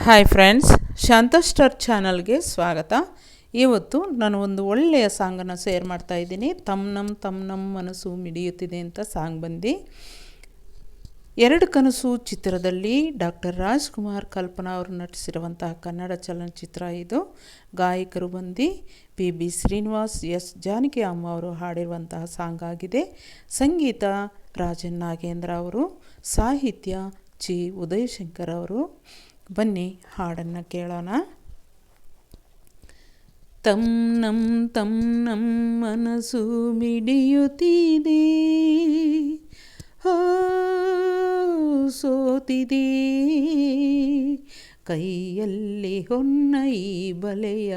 Hi friends, ಶಾಂತ star ಚಾನಲ್ಗೆ ಸ್ವಾಗತ. ಇವತ್ತು ನಾನು ಒಂದು ಒಳ್ಳೆಯ ಸಾಂಗನ್ನು ಶೇರ್ ಮಾಡ್ತಾ ಇದ್ದೀನಿ. ತಮ್ ನಮ್ ಮನಸ್ಸು ಮಿಡಿಯುತ್ತಿದೆ ಅಂತ ಸಾಂಗ್ ಬಂದು ಎರಡು ಕನಸು ಚಿತ್ರದಲ್ಲಿ ಡಾಕ್ಟರ್ ರಾಜ್ಕುಮಾರ್ ಕಲ್ಪನಾ ಅವರು ನಟಿಸಿರುವಂತಹ ಕನ್ನಡ ಚಲನಚಿತ್ರ ಇದು. ಗಾಯಕರು ಬಂದು ಪಿ ಶ್ರೀನಿವಾಸ್, ಎಸ್ ಜಾನಕಿ ಅಮ್ಮ ಅವರು ಹಾಡಿರುವಂತಹ ಸಾಂಗ್ ಆಗಿದೆ. ಸಂಗೀತ ರಾಜನ್ ನಾಗೇಂದ್ರ ಅವರು, ಸಾಹಿತ್ಯ ಚಿ ಉದಯಶಂಕರ್ ಅವರು. ಬನ್ನಿ ಹಾಡನ್ನು ಕೇಳೋಣ. ತಮ್ ನಮ್ ಮನಸ್ಸು ಮಿಡಿಯುತ್ತಿದೆ, ಹೋ ಸೋತಿದೆ, ಕೈಯಲ್ಲಿ ಹೊನ್ನ ಈ ಬಲೆಯ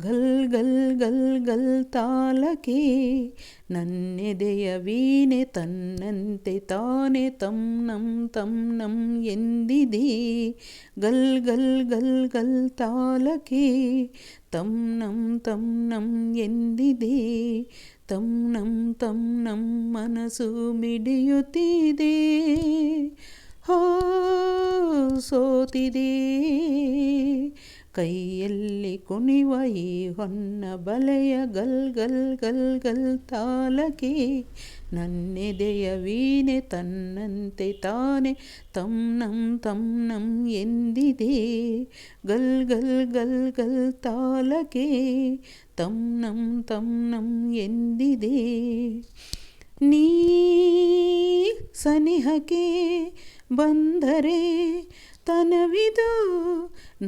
ಗಲ್ ಗಲ್ ಗಲ್ ಗಲ್ ತಾಲಕ್ಕೆ, ನನ್ನೆದೆಯ ವೀಣೆ ತನ್ನಂತೆ ತಾನೆ ತಮ್ ನಮ್ ಎಂದಿದೆ, ಗಲ್ ಗಲ್ ಗಲ್ ಗಲ್ ತಾಲಕ್ಕೆ, ತಮ್ ನಮ್ ಎಂದಿದೆ, ತಮ್ ನಮ್ ಮನಸ್ಸು ಮಿಡಿಯುತ್ತಿದೆ, ಹೋ ಸೋತಿದೆ, ಕೈಯಲ್ಲಿ ಕುಣಿವ ಈ ಹೊನ್ನ ಬಲೆಯ ಗಲ್ ಗಲ್ ಗಲ್ ಗಲ್ ತಾಲಕ್ಕೆ, ನನ್ನೆದೆಯ ವೀಣೆ ತನ್ನಂತೆ ತಾನೆ ತಮ್ ನಮ್ ಎಂದಿದೆ, ಗಲ್ ಗಲ್ ಗಲ್ ಗಲ್ ತಾಲಕ್ಕೆ, ತಮ್ ನಮ್ ಎಂದಿದೆ. ನೀ ಸನಿಹಕ್ಕೆ ಬಂದರೆ ತನವಿದು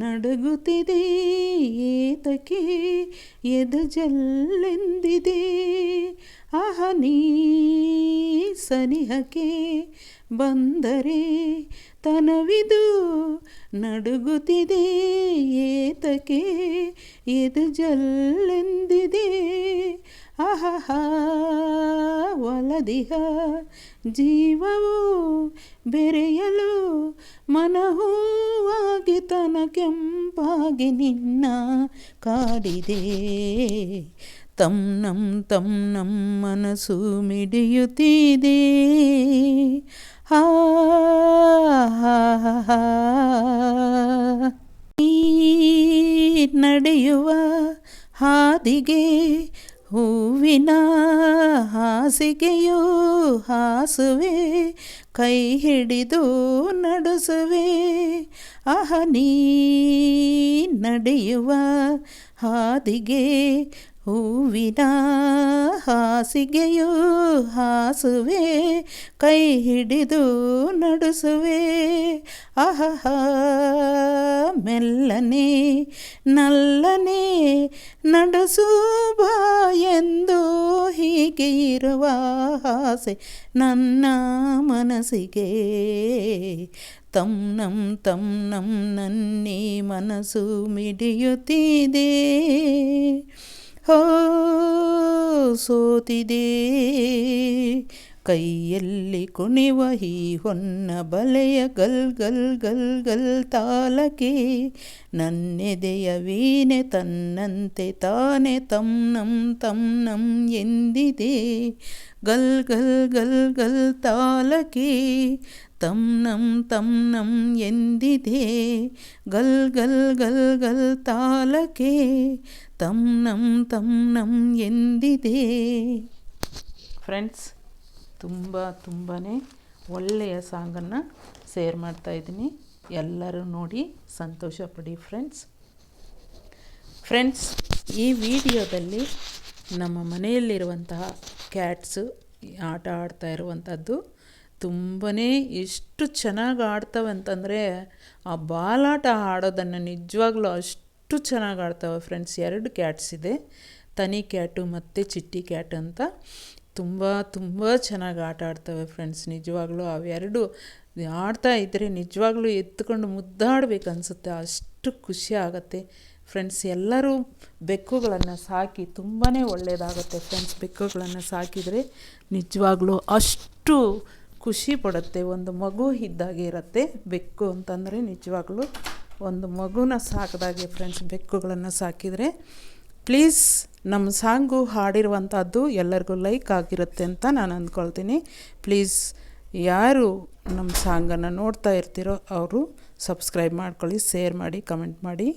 ನಡುಗುತ್ತಿದೆ, ಏತಕ್ಕೆ ಎದು ಜಲ್ಲೆಂದಿದೆ, ಆಹ ನೀ ಸನಿಹಕ್ಕೆ ಬಂದರೆ ತನವಿದು ನಡುಗುತ್ತಿದೆ, ಏತಕ್ಕೆ ಎದು ಜಲ್ಲೆಂದಿದೆ, ಆಹ ಒಲದಿಹ ಜೀವವು ಬೆರೆಯಲು ಮನಹೂವಾಗಿ ತನ ಕೆಂಪಾಗಿ ನಿನ್ನ ಕಾಡಿದೆ, ತಮ್ ನಮ್ ಮನಸ್ಸು ಮಿಡಿಯುತ್ತಿದೆ, ಹಾ ನಡೆಯುವ ಹಾದಿಗೆ ಹೂವಿನ ಹಾಸಿಗೆಯೋ ಹಾಸುವೆ, ಕೈ ಹಿಡಿದು ನಡೆಸುವೆ, ಆಹ ನೀ ನಡೆಯುವ ಹಾದಿಗೆ ಹೂವಿನ ಹಾಸಿಗೆಯೋ ಹಾಸುವೆ, ಕೈ ಹಿಡಿದು ನಡೆಸುವೆ, ಆಹ ಮೆಲ್ಲನೆ ನಲ್ಲನೆ ನಡೆಸು ಬಾ ಎಂದು, ಹೀಗೆ ಇರುವ ಆಸೆ ನನ್ನ ಮನಸ್ಸಿಗೆ, ತಮ್ ನಮ್ ನನ್ನೇ ಮನಸ್ಸು ಮಿಡಿಯುತ್ತಿದೆ, ಹೋ ಸೋತಿದೆ, ಕೈಯಲ್ಲಿ ಕುಣಿವ ಈ ಹೊನ್ನ ಬಲೆಯ ಗಲ್ ಗಲ್ ಗಲ್ ಗಲ್ ತಾಲಕ್ಕೆ, ನನ್ನೆದೆಯ ವೀಣೆ ತನ್ನಂತೆ ತಾನೆ ತಮ್ ನಮ್ ಎಂದಿದೆ, ಗಲ್ ಗಲ್ ಗಲ್ ಗಲ್ ತಾಲಕ್ಕೆ, ತಮ್ ನಮ್ ಎಂದಿದೆ, ಗಲ್ ಗಲ್ ಗಲ್ ಗಲ್ ತಾಲಕ್ಕೆ, ತಮ್ ನಮ್ ಎಂದಿದೆ. ಫ್ರೆಂಡ್ಸ್, ತುಂಬಾ ಒಳ್ಳೆಯ ಸಾಂಗನ್ನು ಶೇರ್ ಮಾಡ್ತಾಯಿದ್ದೀನಿ. ಎಲ್ಲರೂ ನೋಡಿ ಸಂತೋಷ ಪಡಿ ಫ್ರೆಂಡ್ಸ್. ಈ ವಿಡಿಯೋದಲ್ಲಿ ನಮ್ಮ ಮನೆಯಲ್ಲಿರುವಂತಹ ಕ್ಯಾಟ್ಸು ಆಟ ಆಡ್ತಾ ಇರುವಂಥದ್ದು ತುಂಬಾ ಎಷ್ಟು ಚೆನ್ನಾಗಿ ಆಡ್ತವೆ ಅಂತಂದರೆ, ಆ ಬಾಲಾಟ ಆಡೋದನ್ನು ನಿಜವಾಗ್ಲೂ ಅಷ್ಟು ಚೆನ್ನಾಗಿ ಆಡ್ತವೆ ಫ್ರೆಂಡ್ಸ್. 2 ಕ್ಯಾಟ್ಸ್ ಇದೆ, ತನಿ ಕ್ಯಾಟು ಮತ್ತು ಚಿಟ್ಟಿ ಕ್ಯಾಟ್ ಅಂತ. ತುಂಬ ಚೆನ್ನಾಗಿ ಆಟ ಆಡ್ತವೆ ಫ್ರೆಂಡ್ಸ್. ನಿಜವಾಗ್ಲೂ ಅವೆರಡು ಆಡ್ತಾ ಇದ್ದರೆ ನಿಜವಾಗ್ಲೂ ಎತ್ಕೊಂಡು ಮುದ್ದಾಡಬೇಕು ಅನಿಸುತ್ತೆ, ಅಷ್ಟು ಖುಷಿ ಆಗುತ್ತೆ ಫ್ರೆಂಡ್ಸ್. ಎಲ್ಲರೂ ಬೆಕ್ಕುಗಳನ್ನು ಸಾಕಿ ತುಂಬಾ ಒಳ್ಳೆಯದಾಗುತ್ತೆ ಫ್ರೆಂಡ್ಸ್. ಬೆಕ್ಕುಗಳನ್ನು ಸಾಕಿದರೆ ನಿಜವಾಗ್ಲೂ ಅಷ್ಟು ಖುಷಿ ಪಡುತ್ತೆ, ಒಂದು ಮಗು ಇದ್ದಾಗೆ ಇರುತ್ತೆ ಬೆಕ್ಕು ಅಂತಂದರೆ. ನಿಜವಾಗ್ಲೂ ಒಂದು ಮಗುನ ಸಾಕಿದಾಗೆ ಫ್ರೆಂಡ್ಸ್ ಬೆಕ್ಕುಗಳನ್ನು ಸಾಕಿದರೆ. ಪ್ಲೀಸ್ ನಮ್ಮ ಸಾಂಗು ಹಾಡಿರುವಂಥದ್ದು ಎಲ್ಲರಿಗೂ ಲೈಕ್ ಆಗಿರುತ್ತೆ ಅಂತ ನಾನು ಅಂದ್ಕೊಳ್ತೀನಿ. ಪ್ಲೀಸ್ ಯಾರು ನಮ್ಮ ಸಾಂಗನ್ನು ನೋಡ್ತಾ ಇರ್ತೀರೋ ಅವರು ಸಬ್ಸ್ಕ್ರೈಬ್ ಮಾಡ್ಕೊಳ್ಳಿ, ಶೇರ್ ಮಾಡಿ, ಕಮೆಂಟ್ ಮಾಡಿ.